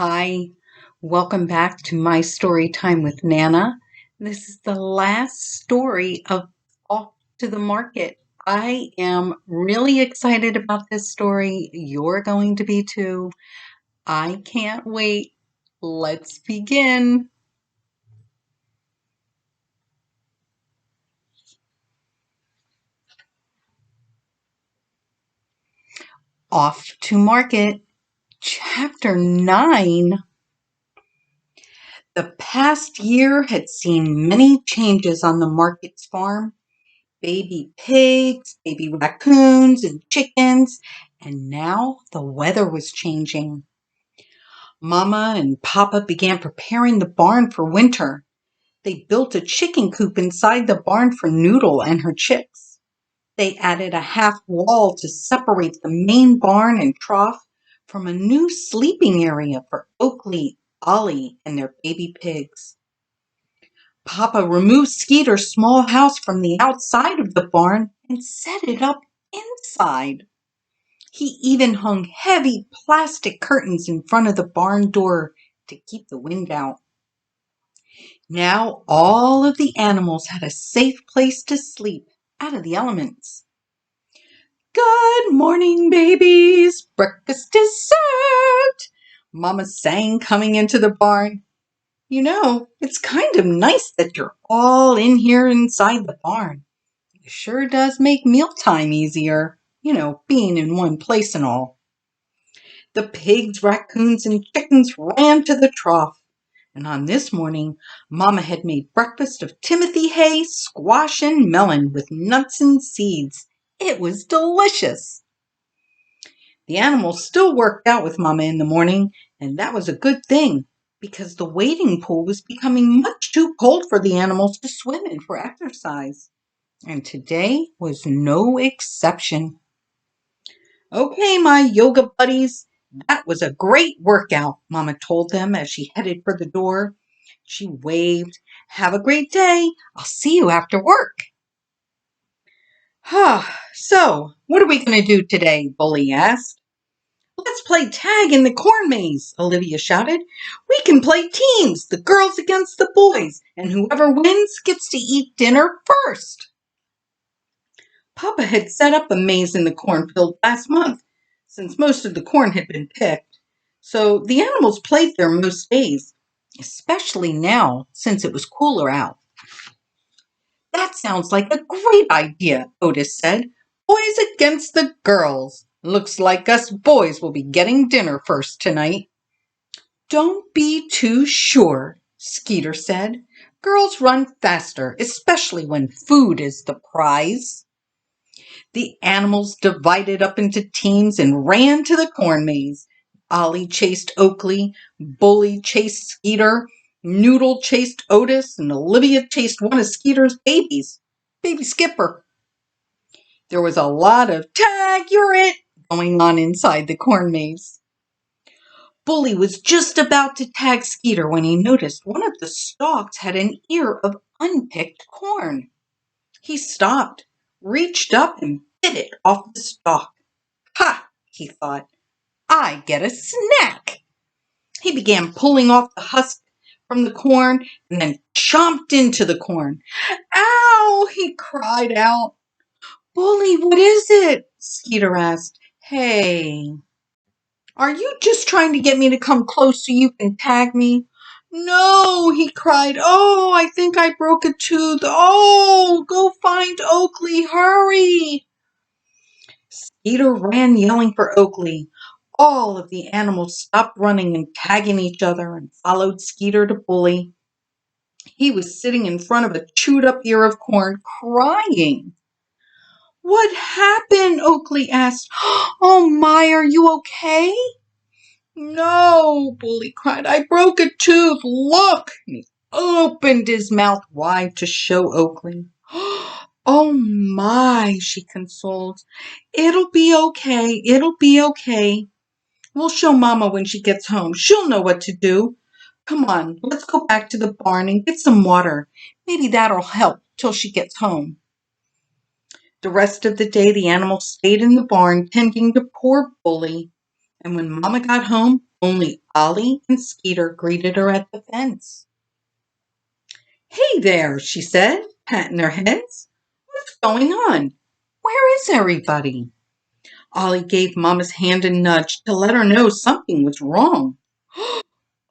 Hi, welcome back to my story time with Nana. This is the last story of Off to the Market. I am really excited about this story. You're going to be too. I can't wait. Let's begin. Off to Market, Chapter 9. The past year had seen many changes on the market's farm. Baby pigs, baby raccoons, and chickens, and now the weather was changing. Mama and Papa began preparing the barn for winter. They built a chicken coop inside the barn for Noodle and her chicks. They added a half wall to separate the main barn and trough from a new sleeping area for Oakley, Ollie, and their baby pigs. Papa removed Skeeter's small house from the outside of the barn and set it up inside. He even hung heavy plastic curtains in front of the barn door to keep the wind out. Now all of the animals had a safe place to sleep out of the elements. "Good morning, babies. Breakfast is served," Mama sang, coming into the barn. It's kind of nice that you're all in here inside the barn. It sure does make mealtime easier, being in one place and all. The pigs, raccoons, and chickens ran to the trough. And on this morning, Mama had made breakfast of timothy hay, squash, and melon with nuts and seeds. It was delicious. The animals still worked out with Mama in the morning, and that was a good thing, because the wading pool was becoming much too cold for the animals to swim in for exercise. And today was no exception. "Okay, my yoga buddies, that was a great workout," Mama told them as she headed for the door. She waved. "Have a great day. I'll see you after work." So, what are we going to do today?" Bully asked. "Let's play tag in the corn maze," Olivia shouted. "We can play teams, the girls against the boys, and whoever wins gets to eat dinner first." Papa had set up a maze in the cornfield last month, since most of the corn had been picked. So the animals played there most days, especially now since it was cooler out. "That sounds like a great idea," Otis said. "Boys against the girls. Looks like us boys will be getting dinner first tonight." "Don't be too sure," Skeeter said. "Girls run faster, especially when food is the prize." The animals divided up into teams and ran to the corn maze. Ollie chased Oakley, Bully chased Skeeter, Noodle chased Otis, and Olivia chased one of Skeeter's babies, Baby Skipper. There was a lot of "tag, you're it" going on inside the corn maze. Bully was just about to tag Skeeter when he noticed one of the stalks had an ear of unpicked corn. He stopped, reached up, and bit it off the stalk. "Ha!" he thought. "I get a snack." He began pulling off the husk from the corn and then chomped into the corn. "Ow!" he cried out. "Bully, what is it?" Skeeter asked. "Hey, are you just trying to get me to come close so you can tag me?" "No," he cried. "Oh, I think I broke a tooth. Oh, go find Oakley, hurry." Skeeter ran yelling for Oakley. All of the animals stopped running and tagging each other and followed Skeeter to Bully. He was sitting in front of a chewed up ear of corn, crying. "What happened?" Oakley asked. "Oh my, are you okay?" "No," Bully cried. "I broke a tooth. Look." And he opened his mouth wide to show Oakley. "Oh my," she consoled. "It'll be okay. It'll be okay. We'll show Mama when she gets home. She'll know what to do. Come on, let's go back to the barn and get some water. Maybe that'll help till she gets home." The rest of the day, the animals stayed in the barn tending to poor Bully. And when Mama got home, only Ollie and Skeeter greeted her at the fence. "Hey there," she said, patting their heads. "What's going on? Where is everybody?" Ollie gave Mama's hand a nudge to let her know something was wrong.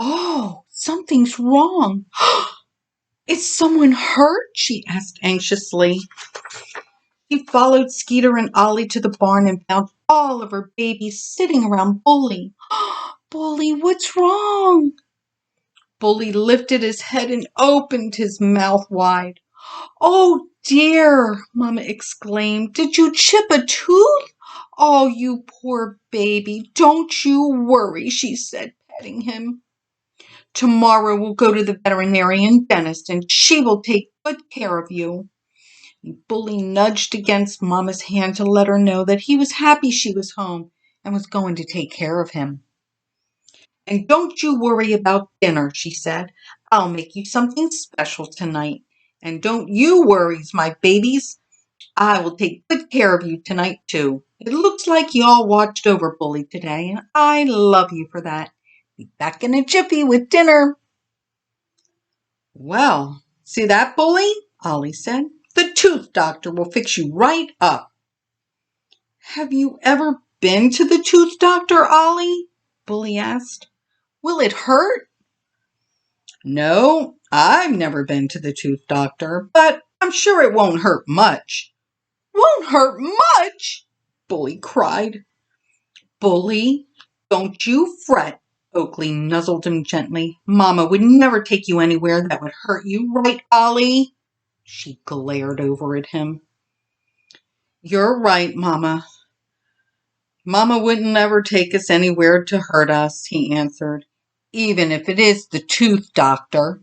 "Oh, something's wrong. Is someone hurt?" she asked anxiously. She followed Skeeter and Ollie to the barn and found all of her babies sitting around Bully. "Bully, what's wrong?" Bully lifted his head and opened his mouth wide. "Oh dear," Mama exclaimed. "Did you chip a tooth?" "Oh, you poor baby. Don't you worry," she said, petting him. "Tomorrow we'll go to the veterinarian dentist and she will take good care of you." Bully nudged against Mama's hand to let her know that he was happy she was home and was going to take care of him. "And don't you worry about dinner," she said. "I'll make you something special tonight. And don't you worry, my babies. I will take good care of you tonight, too. It looks like you all watched over Bully today, and I love you for that. Be back in a jiffy with dinner." "Well, see that, Bully?" Ollie said. "The tooth doctor will fix you right up." "Have you ever been to the tooth doctor, Ollie?" Bully asked. "Will it hurt?" "No, I've never been to the tooth doctor, but I'm sure it won't hurt much." "Won't hurt much?" Bully cried. "Bully, don't you fret." Oakley nuzzled him gently. "Mama would never take you anywhere that would hurt you, right, Ollie?" She glared over at him. "You're right, Mama. Mama wouldn't ever take us anywhere to hurt us," he answered, "even if it is the tooth doctor."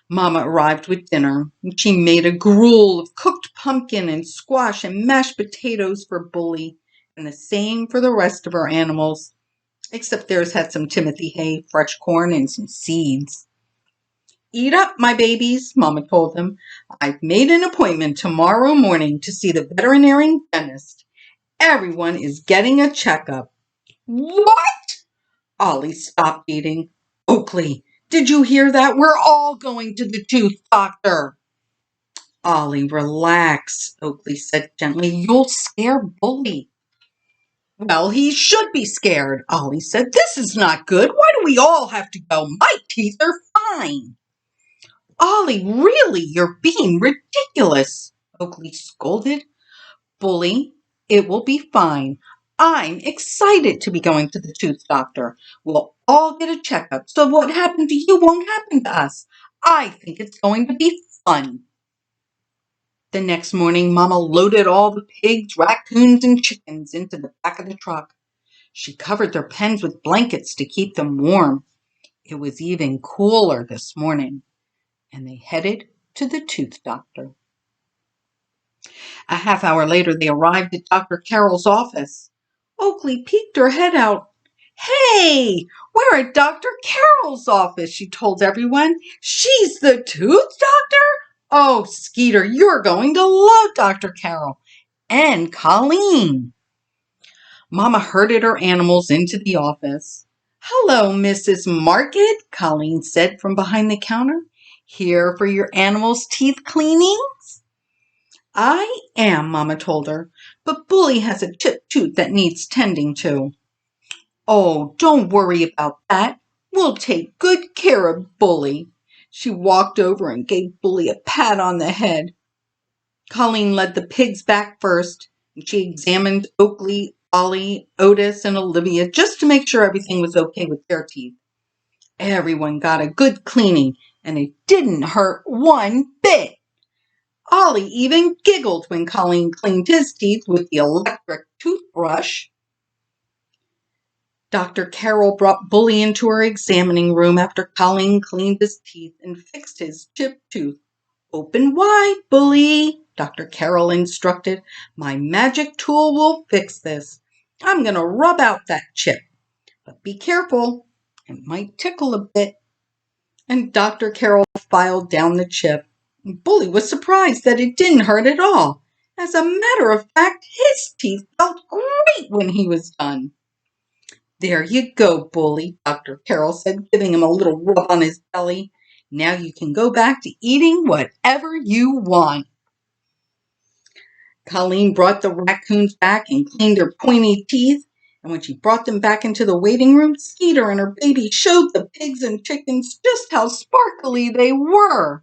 Mama arrived with dinner. She made a gruel of cooked pumpkin and squash and mashed potatoes for Bully, and the same for the rest of her animals, except theirs had some Timothy hay, fresh corn, and some seeds. "Eat up, my babies," Mama told them. "I've made an appointment tomorrow morning to see the veterinarian dentist. Everyone is getting a checkup." "What?" Ollie stopped eating. "Oakley, did you hear that? We're all going to the tooth doctor." "Ollie, relax," Oakley said gently. "You'll scare Bully." "Well, he should be scared," Ollie said. "This is not good. Why do we all have to go? My teeth are fine." "Ollie, really, you're being ridiculous," Oakley scolded. "Bully, it will be fine. I'm excited to be going to the tooth doctor. We'll all get a checkup, so what happened to you won't happen to us. I think it's going to be fun." The next morning, Mama loaded all the pigs, raccoons, and chickens into the back of the truck. She covered their pens with blankets to keep them warm. It was even cooler this morning, and they headed to the tooth doctor. A half hour later, they arrived at Dr. Carroll's office. Oakley peeked her head out. "Hey, we're at Dr. Carroll's office," she told everyone. "She's the tooth doctor? Oh, Skeeter, you're going to love Dr. Carroll. And Colleen." Mama herded her animals into the office. "Hello, Mrs. Market," Colleen said from behind the counter. "Here for your animals' teeth cleanings?" "I am," Mama told her, "but Bully has a chipped tooth that needs tending to." "Oh, don't worry about that. We'll take good care of Bully." She walked over and gave Bully a pat on the head. Colleen led the pigs back first, and she examined Oakley, Ollie, Otis, and Olivia just to make sure everything was okay with their teeth. Everyone got a good cleaning, and it didn't hurt one bit. Ollie even giggled when Colleen cleaned his teeth with the electric toothbrush. Dr. Carroll brought Bully into her examining room after Colleen cleaned his teeth and fixed his chipped tooth. "Open wide, Bully," Dr. Carroll instructed. "My magic tool will fix this. I'm going to rub out that chip. But be careful. It might tickle a bit." And Dr. Carroll filed down the chip. Bully was surprised that it didn't hurt at all. As a matter of fact, his teeth felt great when he was done. There you go, Bully, Dr. Carroll said, giving him a little rub on his belly. Now you can go back to eating whatever you want. Colleen brought the raccoons back and cleaned their pointy teeth. And when she brought them back into the waiting room, Skeeter and her baby showed the pigs and chickens just how sparkly they were.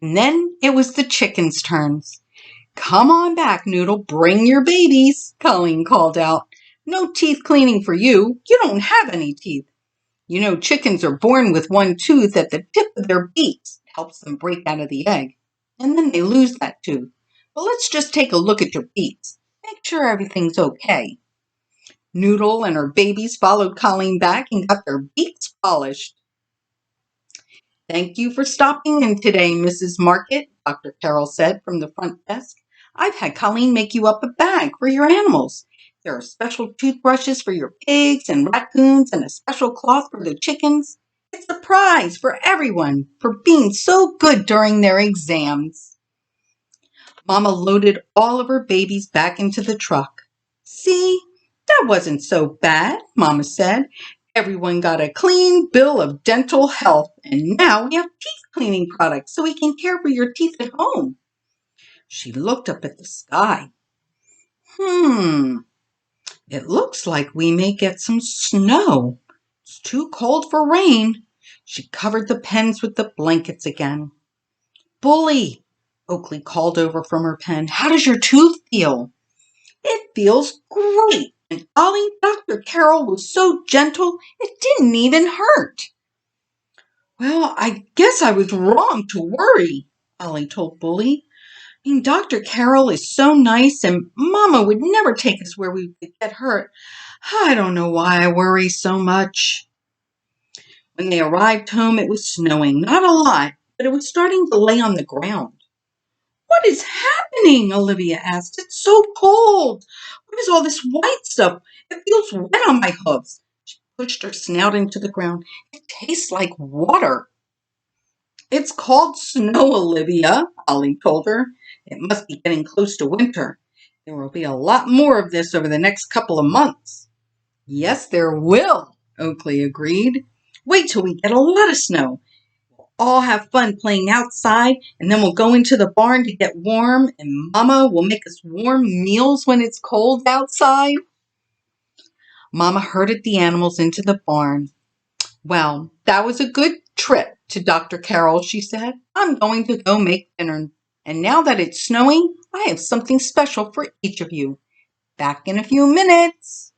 And then it was the chickens' turns. Come on back, Noodle, bring your babies, Colleen called out. No teeth cleaning for you. You don't have any teeth. You know, chickens are born with one tooth at the tip of their beaks. It helps them break out of the egg. And then they lose that tooth. But let's just take a look at your beaks. Make sure everything's okay. Noodle and her babies followed Colleen back and got their beaks polished. Thank you for stopping in today, Mrs. Market, Dr. Carroll said from the front desk. I've had Colleen make you up a bag for your animals. There are special toothbrushes for your pigs and raccoons and a special cloth for the chickens. It's a prize for everyone for being so good during their exams. Mama loaded all of her babies back into the truck. See, that wasn't so bad, Mama said. Everyone got a clean bill of dental health, and now we have teeth cleaning products so we can care for your teeth at home. She looked up at the sky. It looks like we may get some snow. It's too cold for rain. She covered the pens with the blankets again. Bully, Oakley called over from her pen. How does your tooth feel? It feels great. And Ollie, Dr. Carroll was so gentle, it didn't even hurt. Well, I guess I was wrong to worry, Ollie told Bully. I mean, Dr. Carroll is so nice, and Mama would never take us where we would get hurt. I don't know why I worry so much. When they arrived home, it was snowing. Not a lot, but it was starting to lay on the ground. What is happening? Olivia asked. It's so cold. What is all this white stuff? It feels wet on my hooves. She pushed her snout into the ground. It tastes like water. It's called snow, Olivia, Ollie told her. It must be getting close to winter. There will be a lot more of this over the next couple of months. Yes, there will, Oakley agreed. Wait till we get a lot of snow. We'll all have fun playing outside, and then we'll go into the barn to get warm, and Mama will make us warm meals when it's cold outside. Mama herded the animals into the barn. Well, that was a good trip to Dr. Carroll, she said. I'm going to go make dinner. And now that it's snowing, I have something special for each of you. Back in a few minutes.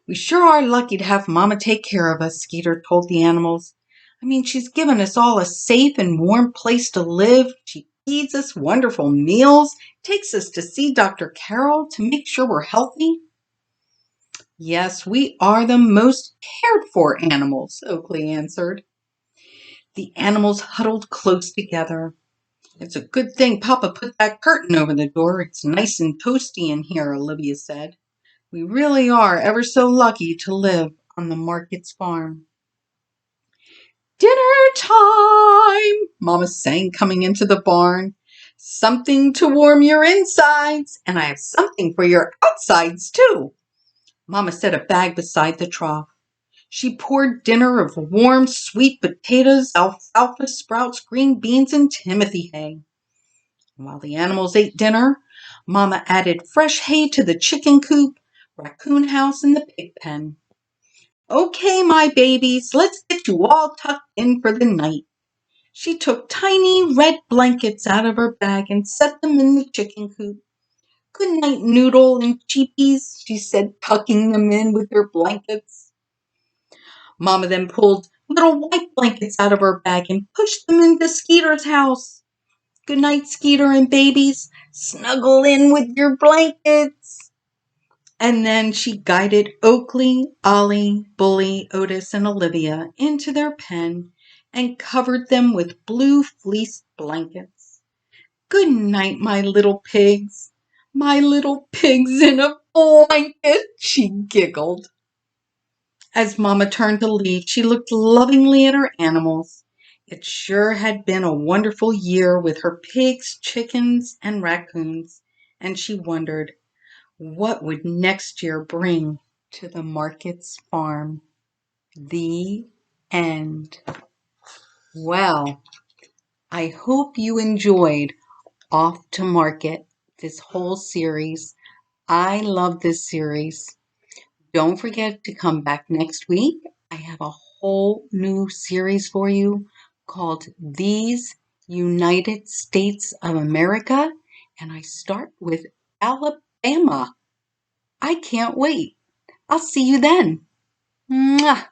We sure are lucky to have Mama take care of us, Skeeter told the animals. I mean, she's given us all a safe and warm place to live. She feeds us wonderful meals, takes us to see Dr. Carroll to make sure we're healthy. Yes, we are the most cared for animals, Oakley answered. The animals huddled close together. It's a good thing Papa put that curtain over the door. It's nice and toasty in here, Olivia said. We really are ever so lucky to live on the Market's farm. Dinner time, Mama sang, coming into the barn. Something to warm your insides, and I have something for your outsides, too. Mama set a bag beside the trough. She poured dinner of warm, sweet potatoes, alfalfa sprouts, green beans, and timothy hay. While the animals ate dinner, Mama added fresh hay to the chicken coop, raccoon house, and the pig pen. Okay, my babies, let's get you all tucked in for the night. She took tiny red blankets out of her bag and set them in the chicken coop. Good night, Noodle and Cheepies, she said, tucking them in with her blankets. Mama then pulled little white blankets out of her bag and pushed them into Skeeter's house. Good night, Skeeter and babies. Snuggle in with your blankets. And then she guided Oakley, Ollie, Bully, Otis, and Olivia into their pen and covered them with blue fleece blankets. Good night, my little pigs. My little pigs in a blanket, she giggled. As Mama turned to leave, she looked lovingly at her animals. It sure had been a wonderful year with her pigs, chickens, and raccoons, and she wondered, What would next year bring to the Markets farm? The end. Well, I hope you enjoyed Off to Market, this whole series. I love this series. Don't forget to come back next week. I have a whole new series for you called These United States of America, and I start with Alabama. I can't wait. I'll see you then. Mwah.